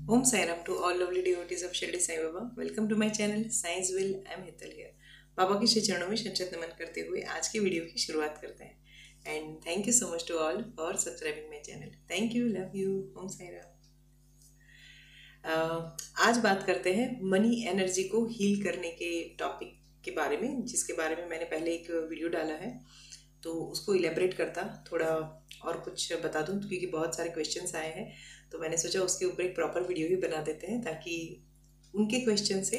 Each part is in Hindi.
Om Sairam to all lovely devotees of Shirdi Sai Baba. Welcome to my channel Science Will. I am Hital here. बाबा के श्री चरणों में शत नमन करते हुए आज की वीडियो की शुरुआत करते हैं and thank you so much to all for subscribing my channel. Thank you, love you. Om Sairam. आज बात करते हैं मनी एनर्जी को हील करने के टॉपिक के बारे में, जिसके बारे में मैंने पहले एक वीडियो डाला है, तो उसको इलेबरेट करता थोड़ा और कुछ बता दूं, क्योंकि बहुत सारे क्वेश्चंस आए हैं, तो मैंने सोचा उसके ऊपर एक प्रॉपर वीडियो ही बना देते हैं ताकि उनके क्वेश्चन से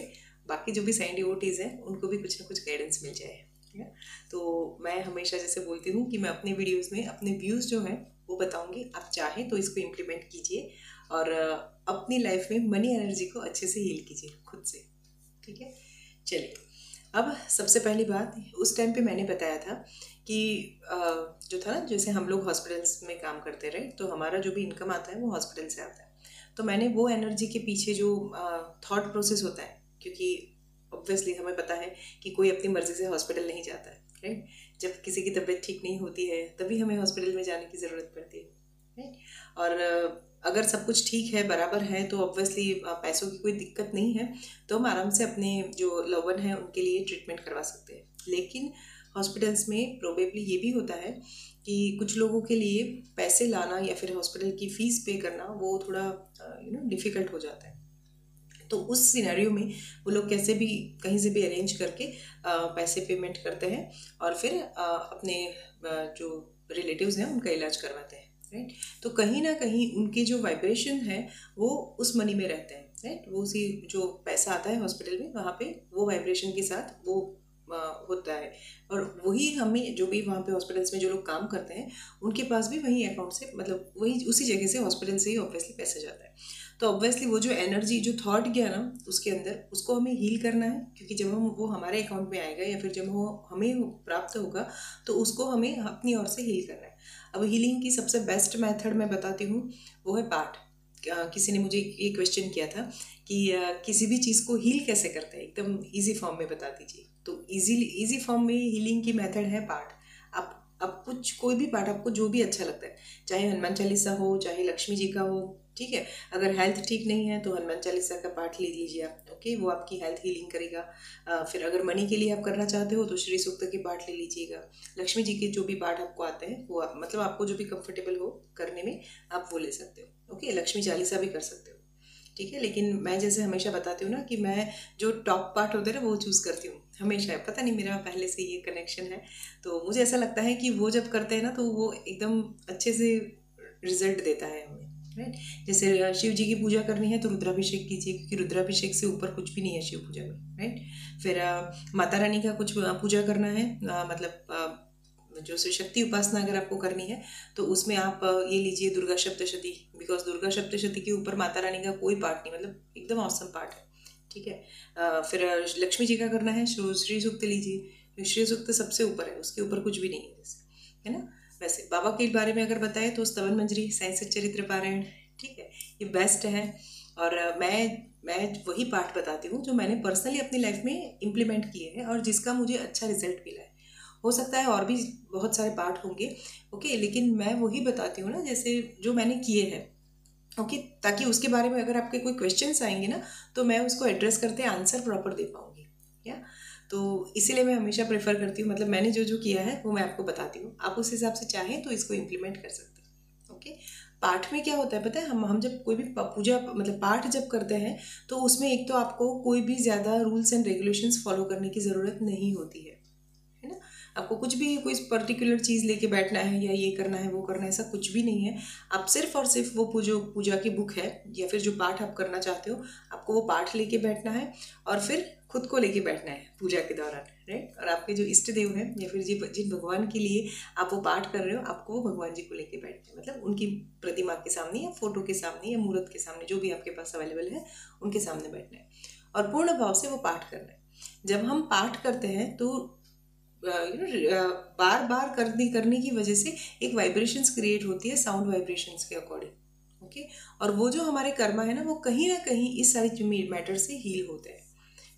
बाकी जो भी साइंस डिवोटीज हैं उनको भी कुछ ना कुछ गाइडेंस मिल जाए. ठीक है, तो मैं हमेशा जैसे बोलती हूँ कि मैं अपने वीडियोस में अपने व्यूज़ जो हैं वो बताऊँगी. आप चाहें तो इसको इम्प्लीमेंट कीजिए और अपनी लाइफ में मनी एनर्जी को अच्छे से हील कीजिए खुद से. ठीक है, चलिए. अब सबसे पहली बात, उस टाइम पे मैंने बताया था कि जो था ना, जैसे हम लोग हॉस्पिटल्स में काम करते रहे तो हमारा जो भी इनकम आता है वो हॉस्पिटल से आता है. तो मैंने वो एनर्जी के पीछे जो थॉट प्रोसेस होता है, क्योंकि ऑब्वियसली हमें पता है कि कोई अपनी मर्जी से हॉस्पिटल नहीं जाता है, राइट. जब किसी की तबीयत ठीक नहीं होती है तभी हमें हॉस्पिटल में जाने की ज़रूरत पड़ती है, राइट. और अगर सब कुछ ठीक है, बराबर है, तो ऑब्वियसली पैसों की कोई दिक्कत नहीं है, तो हम आराम से अपने जो लव वन है उनके लिए ट्रीटमेंट करवा सकते हैं. लेकिन हॉस्पिटल्स में प्रोबेबली ये भी होता है कि कुछ लोगों के लिए पैसे लाना या फिर हॉस्पिटल की फ़ीस पे करना वो थोड़ा डिफ़िकल्ट हो जाता है. तो उस सिनेरियो में वो लोग कैसे भी कहीं से भी अरेंज करके पैसे पेमेंट करते हैं और फिर अपने जो रिलेटिव्स हैं उनका इलाज करवाते हैं, राइट. तो कहीं ना कहीं उनके जो वाइब्रेशन है वो उस मनी में रहते हैं, राइट. वो उसी जो पैसा आता है हॉस्पिटल में वहाँ पे वो वाइब्रेशन के साथ वो होता है. और वही हमें जो भी वहाँ पे हॉस्पिटल्स में जो लोग काम करते हैं उनके पास भी वही अकाउंट से, मतलब वही उसी जगह से हॉस्पिटल से ही ऑब्वियसली पैसा जाता है. तो ऑब्वियसली वो जो एनर्जी, जो थॉट गया ना उसके अंदर, उसको हमें हील करना है, क्योंकि जब हम वो हमारे अकाउंट में आएगा या फिर जब वो हमें प्राप्त होगा तो उसको हमें अपनी ओर से हील करना है. अब हीलिंग की सबसे बेस्ट मेथड मैं बताती हूँ, वो है पाठ. किसी ने मुझे एक क्वेश्चन किया था कि किसी भी चीज़ को हील कैसे करते हैं, एकदम ईजी फॉर्म में बता दीजिए. तो ईजी फॉर्म में हीलिंग की मेथड है पाठ. आप कुछ कोई भी पाठ, आपको जो भी अच्छा लगता है, चाहे हनुमान चालीसा हो, चाहे लक्ष्मी जी का हो, ठीक है. अगर हेल्थ ठीक नहीं है तो हनुमान चालीसा का पाठ ले लीजिए आप, ओके. वो आपकी हेल्थ हीलिंग करेगा. फिर अगर मनी के लिए आप करना चाहते हो तो श्री सूक्त के पाठ ले लीजिएगा. लक्ष्मी जी के जो भी पाठ आपको आते हैं वो मतलब आपको जो भी कंफर्टेबल हो करने में आप वो ले सकते हो, ओके. लक्ष्मी चालीसा भी कर सकते हो, ठीक है. लेकिन मैं जैसे हमेशा बताती हूँ ना कि मैं जो टॉप पार्ट होते हैं ना वो चूज़ करती हूँ हमेशा. पता नहीं, मेरा पहले से ये कनेक्शन है, तो मुझे ऐसा लगता है कि वो जब करते हैं ना तो वो एकदम अच्छे से रिजल्ट देता है हमें, राइट. जैसे शिव जी की पूजा करनी है तो रुद्राभिषेक कीजिए, क्योंकि रुद्राभिषेक से ऊपर कुछ भी नहीं है शिव पूजा में, राइट. फिर माता रानी का कुछ पूजा करना है, मतलब जो शक्ति उपासना अगर आपको करनी है तो उसमें आप ये लीजिए दुर्गा सप्तशती, बिकॉज दुर्गा सप्तशती के ऊपर माता रानी का कोई पार्ट नहीं, मतलब एकदम औसम पार्ट है, ठीक है. फिर लक्ष्मी जी का करना है श्री सूक्त लीजिए, श्री सूक्त सबसे ऊपर है, उसके ऊपर कुछ भी नहीं है, जैसे, है ना. वैसे बाबा के बारे में अगर बताएं तो स्तवन मंजरी, साईं सच्चरित्र पारायण, ठीक है, ये बेस्ट है. और मैं वही पाठ बताती हूँ जो मैंने पर्सनली अपनी लाइफ में इम्प्लीमेंट किए हैं और जिसका मुझे अच्छा रिजल्ट मिला है. हो सकता है और भी बहुत सारे पार्ट होंगे, ओके, लेकिन मैं वही बताती हूँ ना जैसे जो मैंने किए हैं, ओके, ताकि उसके बारे में अगर आपके कोई क्वेश्चंस आएंगे ना तो मैं उसको एड्रेस करते आंसर प्रॉपर दे पाऊँगी, या. तो इसीलिए मैं हमेशा प्रेफर करती हूँ, मतलब मैंने जो जो किया है वो मैं आपको बताती हूँ, आप उस हिसाब से चाहें तो इसको इम्प्लीमेंट कर सकते हैं, ओके. पाठ में क्या होता है पता है, हम जब कोई भी पूजा मतलब पाठ जब करते हैं तो उसमें एक तो आपको कोई भी ज़्यादा रूल्स एंड रेगुलेशंस फॉलो करने की ज़रूरत नहीं होती है ना. आपको कुछ भी कोई पर्टिकुलर चीज़ लेके बैठना है या ये करना है वो करना है, ऐसा कुछ भी नहीं है. आप सिर्फ और सिर्फ वो पूजा की बुक है या फिर जो पाठ आप करना चाहते हो, आपको वो पाठ लेके बैठना है और फिर खुद को लेके बैठना है पूजा के दौरान, राइट. और आपके जो इष्ट देव हैं या फिर जिन भगवान के लिए आप वो पाठ कर रहे हो, आपको वो भगवान जी को लेके बैठना है, मतलब उनकी प्रतिमा के सामने या फोटो के सामने या मूर्त के सामने, जो भी आपके पास अवेलेबल है उनके सामने बैठना है और पूर्ण भाव से वो पाठ करना है. जब हम पाठ करते हैं तो बार बार करने की वजह से एक वाइब्रेशंस क्रिएट होती है साउंड वाइब्रेशंस के अकॉर्डिंग, ओके. और वो जो हमारे कर्मा है ना वो कहीं ना कहीं इस सारी मैटर से हील होते हैं.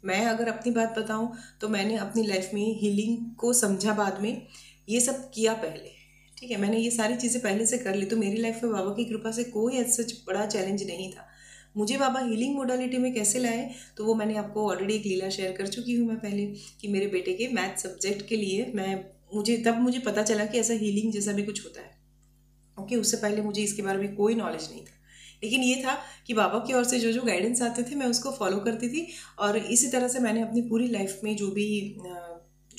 मैं अगर अपनी बात बताऊं तो मैंने अपनी लाइफ में हीलिंग को समझा बाद में, ये सब किया पहले, ठीक है. मैंने ये सारी चीज़ें पहले से कर ली, तो मेरी लाइफ में बाबा की कृपा से कोई ऐसा बड़ा चैलेंज नहीं था. मुझे बाबा हीलिंग मोडालिटी में कैसे लाए, तो वो मैंने आपको ऑलरेडी एक लीला शेयर कर चुकी हूँ मैं पहले, कि मेरे बेटे के मैथ सब्जेक्ट के लिए मुझे पता चला कि ऐसा हीलिंग जैसा भी कुछ होता है। ओके, उससे पहले मुझे इसके बारे में कोई नॉलेज नहीं था, लेकिन ये था कि बाबा की ओर से जो जो गाइडेंस आते थे मैं उसको फॉलो करती थी। और इसी तरह से मैंने अपनी पूरी लाइफ में जो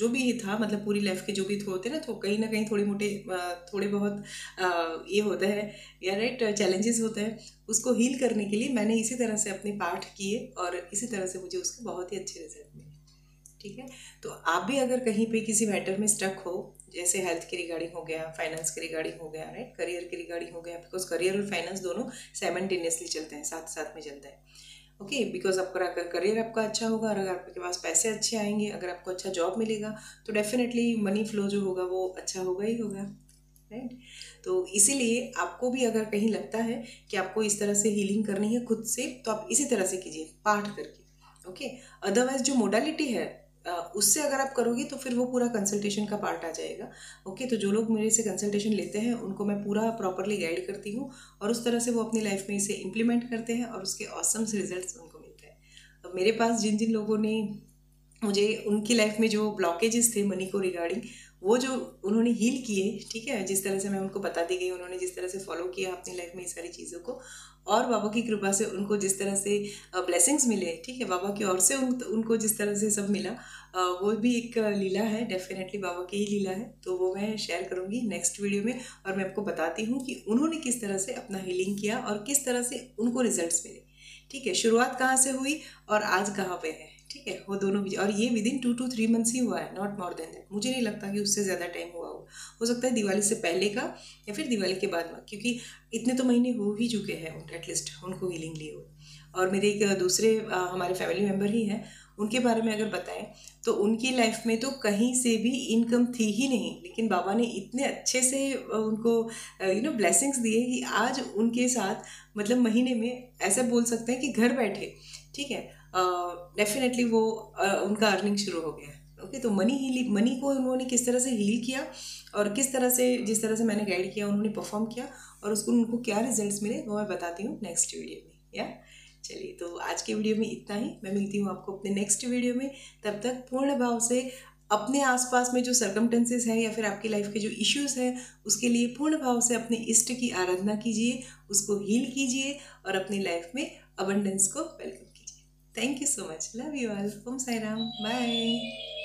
भी था, मतलब पूरी लाइफ के जो भी होते ना, तो कहीं ना कहीं थोड़े बहुत ये होते हैं या राइट चैलेंजेस होते हैं, उसको हील करने के लिए मैंने इसी तरह से अपने पाठ किए और इसी तरह से मुझे उसके बहुत ही अच्छे रिजल्ट मिले। ठीक है, तो आप भी अगर कहीं पे किसी मैटर में स्टक हो, जैसे हेल्थ के रिगार्डिंग हो गया, फाइनेंस के रिगार्डिंग हो गया, राइट, करियर के रिगार्डिंग हो गया, बिकॉज करियर और फाइनेंस दोनों साइमल्टेनियसली चलते हैं, साथ साथ में चलता है। ओके, बिकॉज आपका अगर करियर आपका अच्छा होगा, अगर आपके पास पैसे अच्छे आएंगे, अगर आपको अच्छा जॉब मिलेगा, तो डेफिनेटली मनी फ्लो जो होगा वो अच्छा होगा ही होगा, राइट। तो इसीलिए आपको भी अगर कहीं लगता है कि आपको इस तरह से हीलिंग करनी है खुद से, तो आप इसी तरह से कीजिए, पाठ करके। ओके, अदरवाइज जो मोडालिटी है उससे अगर आप करोगे तो फिर वो पूरा कंसल्टेशन का पार्ट आ जाएगा। ओके, तो जो लोग मेरे से कंसल्टेशन लेते हैं उनको मैं पूरा प्रॉपरली गाइड करती हूँ और उस तरह से वो अपनी लाइफ में इसे इम्प्लीमेंट करते हैं और उसके ऑसम रिजल्ट्स उनको मिलते हैं। अब मेरे पास जिन जिन लोगों ने मुझे उनकी लाइफ में जो ब्लॉकेजेस थे मनी को रिगार्डिंग, वो जो उन्होंने हील किए, ठीक है, जिस तरह से मैं उनको बताती गई, उन्होंने जिस तरह से फॉलो किया अपनी लाइफ में ये सारी चीज़ों को, और बाबा की कृपा से उनको जिस तरह से ब्लेसिंग्स मिले, ठीक है, बाबा की ओर से उनको जिस तरह से सब मिला, वो भी एक लीला है, डेफिनेटली बाबा की ही लीला है। तो वो मैं शेयर करूँगी नेक्स्ट वीडियो में, और मैं आपको बताती हूँ कि उन्होंने किस तरह से अपना हीलिंग किया और किस तरह से उनको रिजल्ट्स मिले। ठीक है, शुरुआत कहाँ से हुई और आज कहाँ पे है, ठीक है, वो दोनों भी, और ये विदिन 2 to 3 मंथ्स ही हुआ है, नॉट मोर देन दैट। मुझे नहीं लगता कि उससे ज़्यादा टाइम हुआ हो सकता है दिवाली से पहले का या फिर दिवाली के बाद में, क्योंकि इतने तो महीने हो ही चुके हैं एटलीस्ट उनको हीलिंग लिए हुए। और मेरे एक दूसरे हमारे फैमिली मेम्बर ही हैं, उनके बारे में अगर बताएं तो उनकी लाइफ में तो कहीं से भी इनकम थी ही नहीं, लेकिन बाबा ने इतने अच्छे से उनको ब्लेसिंग्स दिए कि आज उनके साथ, मतलब महीने में ऐसा बोल सकते हैं कि घर बैठे, ठीक है, डेफिनेटली वो उनका अर्निंग शुरू हो गया। ओके, तो मनी को उन्होंने किस तरह से हील किया और किस तरह से, जिस तरह से मैंने गाइड किया, उन्होंने परफॉर्म किया और उनको क्या रिजल्ट्स मिले, वो मैं बताती हूँ नेक्स्ट वीडियो में। या चलिए, तो आज के वीडियो में इतना ही। मैं मिलती हूँ आपको अपने नेक्स्ट वीडियो में। तब तक पूर्ण भाव से अपने आसपास में जो सर्कमटेंसेस हैं या फिर आपकी लाइफ के जो इश्यूज हैं, उसके लिए पूर्ण भाव से अपने इष्ट की आराधना कीजिए, उसको हील कीजिए और अपनी लाइफ में अबंडेंस को वेलकम कीजिए। Thank you so much, love you all, Om Sai Ram, bye.